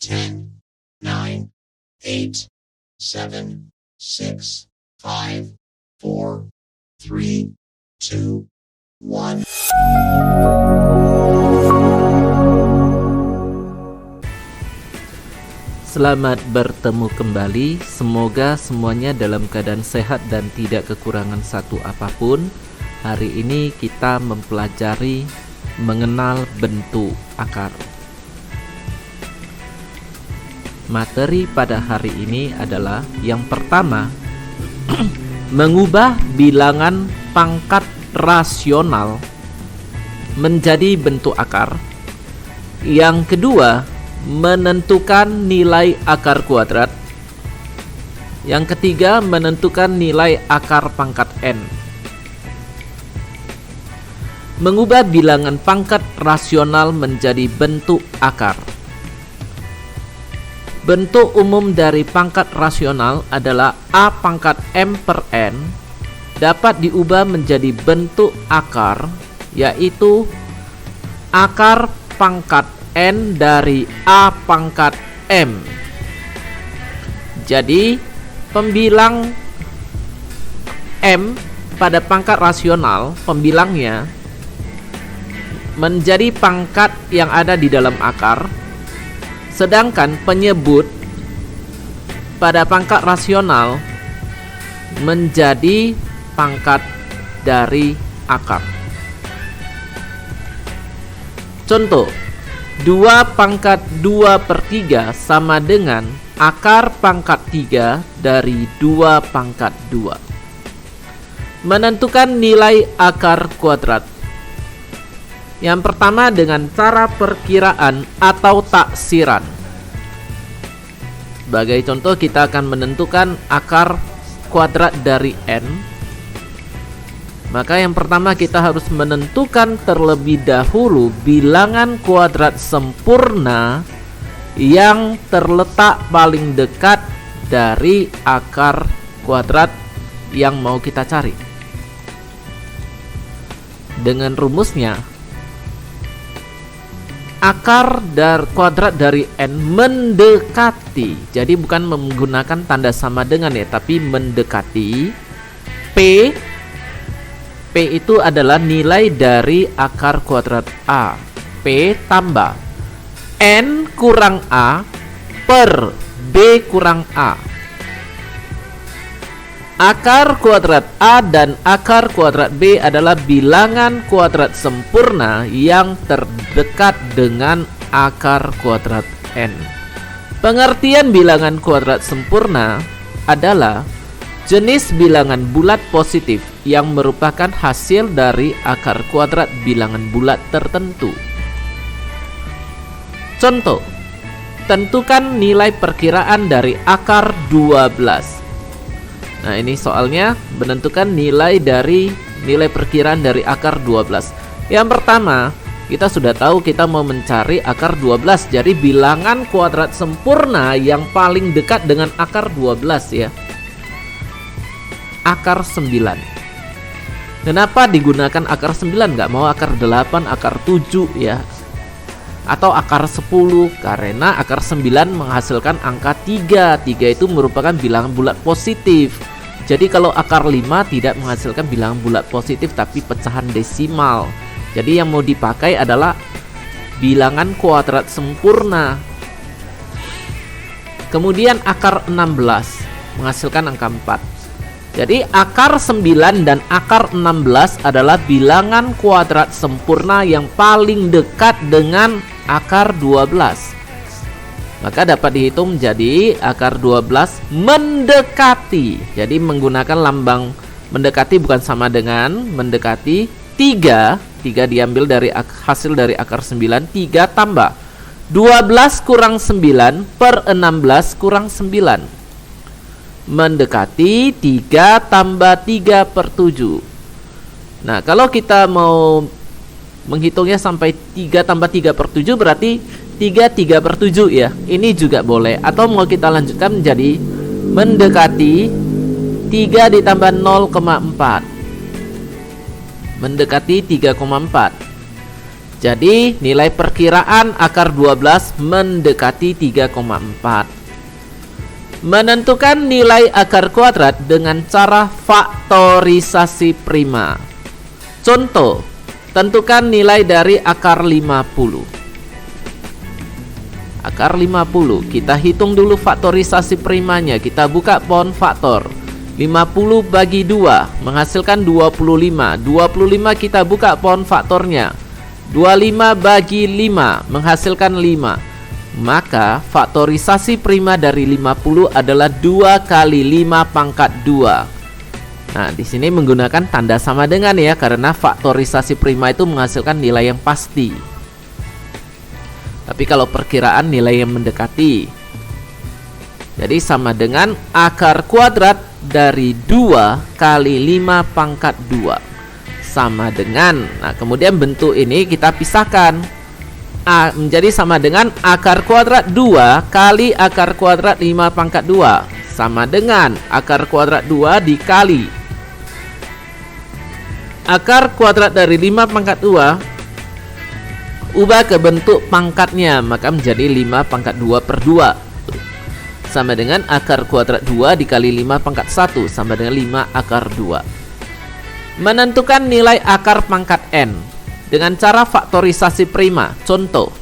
10, 9, 8, 7, 6, 5, 4, 3, 2, 1. Selamat bertemu kembali. Semoga semuanya dalam keadaan sehat dan tidak kekurangan satu apapun. Hari ini kita mempelajari mengenal bentuk akar. Materi pada hari ini adalah yang pertama, mengubah bilangan pangkat rasional menjadi bentuk akar. Yang kedua, menentukan nilai akar kuadrat. Yang ketiga, menentukan nilai akar pangkat n. Mengubah bilangan pangkat rasional menjadi bentuk akar. Bentuk umum dari pangkat rasional adalah a pangkat m per n dapat diubah menjadi bentuk akar, yaitu akar pangkat n dari a pangkat m. Jadi pembilang m pada pangkat rasional, pembilangnya menjadi pangkat yang ada di dalam akar, sedangkan penyebut pada pangkat rasional menjadi pangkat dari akar. Contoh, 2 pangkat 2 per 3 sama dengan akar pangkat 3 dari 2 pangkat 2. Menentukan nilai akar kuadrat. Yang pertama dengan cara perkiraan atau taksiran. Sebagai contoh, kita akan menentukan akar kuadrat dari n. Maka yang pertama kita harus menentukan terlebih dahulu bilangan kuadrat sempurna yang terletak paling dekat dari akar kuadrat yang mau kita cari. Dengan rumusnya, akar kuadrat dari n mendekati, jadi bukan menggunakan tanda sama dengan ya, tapi mendekati P itu adalah nilai dari akar kuadrat A. P tambah N kurang A per B kurang A. Akar kuadrat A dan akar kuadrat B adalah bilangan kuadrat sempurna yang terdekat dengan akar kuadrat N. Pengertian bilangan kuadrat sempurna adalah jenis bilangan bulat positif yang merupakan hasil dari akar kuadrat bilangan bulat tertentu. Contoh, tentukan nilai perkiraan dari akar 12. Nah, ini soalnya menentukan nilai perkiraan dari akar 12. Yang pertama, kita sudah tahu kita mau mencari akar 12. Jadi bilangan kuadrat sempurna yang paling dekat dengan akar 12 ya. Akar 9. Kenapa digunakan akar 9? Nggak mau akar 8, akar 7 ya, atau akar 10? Karena akar 9 menghasilkan angka 3. 3 itu merupakan bilangan bulat positif. Jadi kalau akar 5 tidak menghasilkan bilangan bulat positif tapi pecahan desimal. Jadi yang mau dipakai adalah bilangan kuadrat sempurna. Kemudian akar 16 menghasilkan angka 4. Jadi akar 9 dan akar 16 adalah bilangan kuadrat sempurna yang paling dekat dengan akar 12. Maka dapat dihitung menjadi akar 12 mendekati. Jadi menggunakan lambang mendekati bukan sama dengan mendekati 3. 3 diambil dari hasil dari akar 9. 3 tambah 12 kurang 9 per 16 kurang 9. Mendekati 3 tambah 3 per 7. Nah, kalau kita mau menghitungnya sampai 3 tambah 3 per 7 berarti 3 per 7 ya. Ini juga boleh. Atau mau kita lanjutkan menjadi mendekati 3 ditambah 0,4. Mendekati 3,4. Jadi nilai perkiraan akar 12 mendekati 3,4. Menentukan nilai akar kuadrat dengan cara faktorisasi prima. Contoh, tentukan nilai dari akar 50. Akar 50, kita hitung dulu faktorisasi primanya. Kita buka pohon faktor. 50 bagi 2 menghasilkan 25. 25 kita buka pohon faktornya. 25 bagi 5 menghasilkan 5. Maka faktorisasi prima dari 50 adalah 2 kali 5 pangkat 2. Nah, di sini menggunakan tanda sama dengan ya, karena faktorisasi prima itu menghasilkan nilai yang pasti. Tapi kalau perkiraan nilai yang mendekati. Jadi sama dengan akar kuadrat dari 2 kali 5 pangkat 2. Sama dengan, nah kemudian bentuk ini kita pisahkan menjadi sama dengan akar kuadrat 2 kali akar kuadrat 5 pangkat 2 sama dengan akar kuadrat 2 dikali akar kuadrat dari 5 pangkat 2, ubah ke bentuk pangkatnya, maka menjadi 5 pangkat 2 per 2 sama dengan akar kuadrat 2 dikali 5 pangkat 1 sama dengan 5 akar 2. Menentukan nilai akar pangkat n dengan cara faktorisasi prima. Contoh,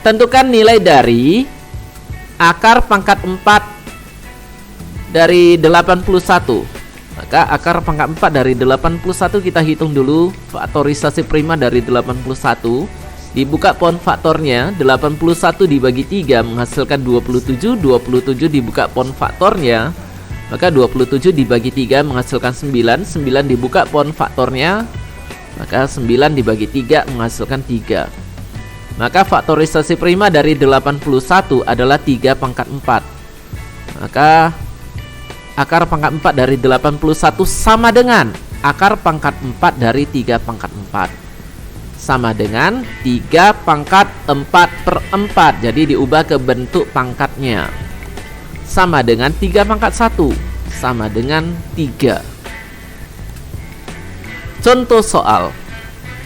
tentukan nilai dari akar pangkat 4 dari 81. Maka akar pangkat 4 dari 81 kita hitung dulu faktorisasi prima dari 81. Dibuka pohon faktornya, 81 dibagi 3 menghasilkan 27. 27 dibuka pohon faktornya, maka 27 dibagi 3 menghasilkan 9. 9 dibuka pohon faktornya, maka 9 dibagi 3 menghasilkan 3. Maka faktorisasi prima dari 81 adalah 3 pangkat 4. Maka akar pangkat 4 dari 81 sama dengan akar pangkat 4 dari 3 pangkat 4. Sama dengan 3 pangkat 4 per 4. Jadi diubah ke bentuk pangkatnya. Sama dengan 3 pangkat 1 sama dengan 3. Contoh soal,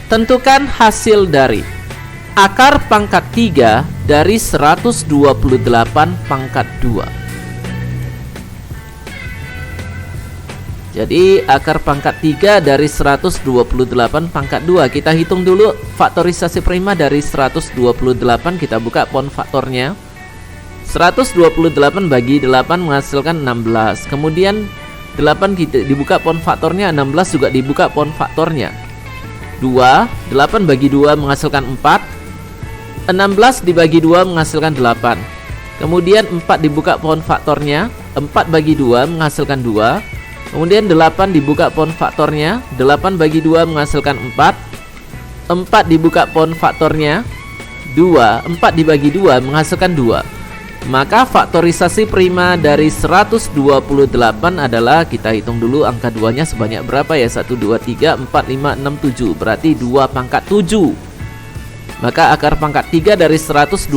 tentukan hasil dari akar pangkat 3 dari 128 pangkat 2. Jadi akar pangkat 3 dari 128 pangkat 2. Kita hitung dulu faktorisasi prima dari 128. Kita buka pohon faktornya. 128 bagi 8 menghasilkan 16. Kemudian 8 kita dibuka pohon faktornya, 16 juga dibuka pohon faktornya. 2, 8 bagi 2 menghasilkan 4. 16 dibagi 2 menghasilkan 8. Kemudian 4 dibuka pohon faktornya, 4 bagi 2 menghasilkan 2. Kemudian 8 dibuka pohon faktornya, 8 bagi 2 menghasilkan 4. 4 dibuka pohon faktornya, 2, 4 dibagi 2 menghasilkan 2. Maka faktorisasi prima dari 128 adalah, kita hitung dulu angka 2-nya sebanyak berapa ya, 1, 2, 3, 4, 5, 6, 7. Berarti 2 pangkat 7. Maka akar pangkat 3 dari 128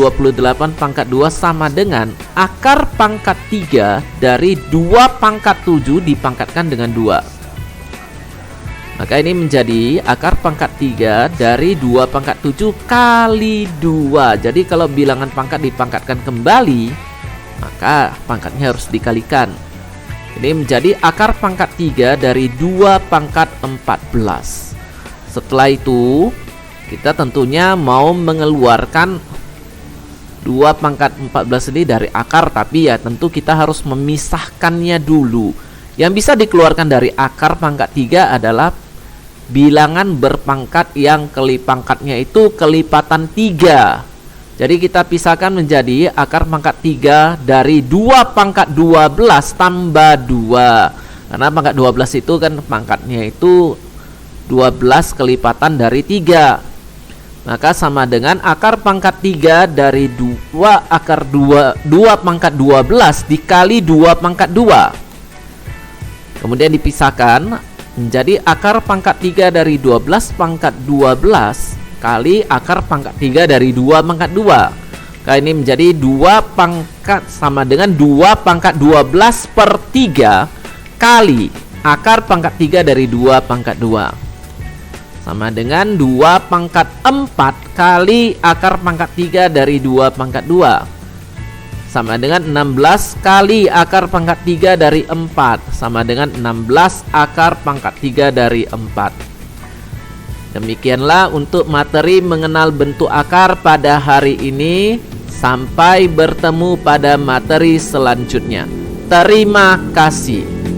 pangkat 2 sama dengan akar pangkat 3 dari 2 pangkat 7 dipangkatkan dengan 2. Maka ini menjadi akar pangkat 3 dari 2 pangkat 7 kali 2. Jadi kalau bilangan pangkat dipangkatkan kembali, maka pangkatnya harus dikalikan. Ini menjadi akar pangkat 3 dari 2 pangkat 14. Setelah itu, kita tentunya mau mengeluarkan 2 pangkat 14 ini dari akar, tapi ya tentu kita harus memisahkannya dulu. Yang bisa dikeluarkan dari akar pangkat 3 adalah bilangan berpangkat yang kali pangkatnya itu kelipatan 3. Jadi kita pisahkan menjadi akar pangkat 3 dari 2 pangkat 12 tambah 2. Karena pangkat 12 itu kan pangkatnya itu 12 kelipatan dari 3. Maka sama dengan akar pangkat 3 dari 2 akar 2 pangkat 12 dikali 2 pangkat 2. Kemudian dipisahkan menjadi akar pangkat 3 dari 12 pangkat 12 kali akar pangkat 3 dari 2 pangkat 2. Kali ini menjadi 2 pangkat sama dengan 2 pangkat 12 per 3 kali akar pangkat 3 dari 2 pangkat 2. sama dengan 2 pangkat 4 kali akar pangkat 3 dari 2 pangkat 2, sama dengan 16 kali akar pangkat 3 dari 4, sama dengan 16 akar pangkat 3 dari 4. Demikianlah untuk materi mengenal bentuk akar pada hari ini. Sampai bertemu pada materi selanjutnya. Terima kasih.